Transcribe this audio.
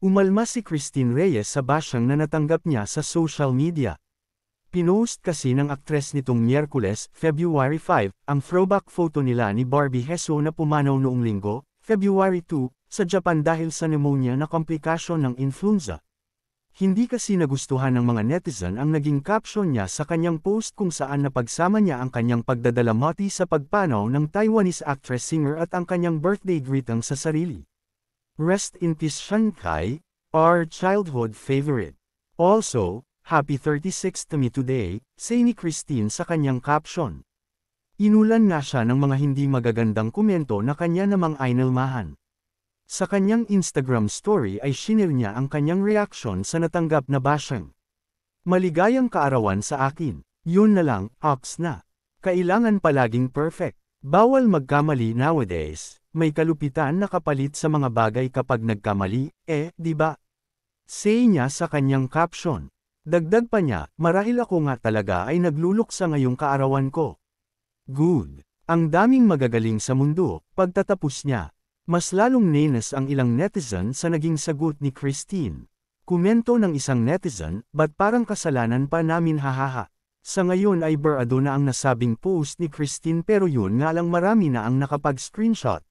Umalma si Christine Reyes sa bashang na natanggap niya sa social media. Pinost kasi ng aktres nitong Miyerkules, February 5, ang throwback photo nila ni Barbie Hezzo na pumanaw noong Linggo, February 2, sa Japan dahil sa pneumonia na komplikasyon ng influenza. Hindi kasi nagustuhan ng mga netizen ang naging caption niya sa kanyang post kung saan napagsama niya ang kanyang pagdadalamati sa pagpanaw ng Taiwanese actress-singer at ang kanyang birthday greeting sa sarili. Rest in peace Shankai, our childhood favorite. Also, happy 36th to me today, say ni Christine sa kanyang caption. Inulan nga siya ng mga hindi magagandang komento na kanya namang inalmahan. Sa kanyang Instagram story ay shinare niya ang kanyang reaksyon sa natanggap na bashing. Maligayang kaarawan sa akin. Yun na lang, ops na. Kailangan palaging perfect. Bawal magkamali nowadays. May kalupitan na kapalit sa mga bagay kapag nagkamali, di ba? Say niya sa kanyang caption. Dagdag pa niya, marahil ako nga talaga ay nagluluksa ngayong kaarawan ko. Good. Ang daming magagaling sa mundo, pagtatapos niya. Mas lalong nainis ang ilang netizen sa naging sagot ni Christine. Komento ng isang netizen, ba't parang kasalanan pa namin hahaha. Sa ngayon ay barado na ang nasabing post ni Christine pero yun nga lang marami na ang nakapag-screenshot.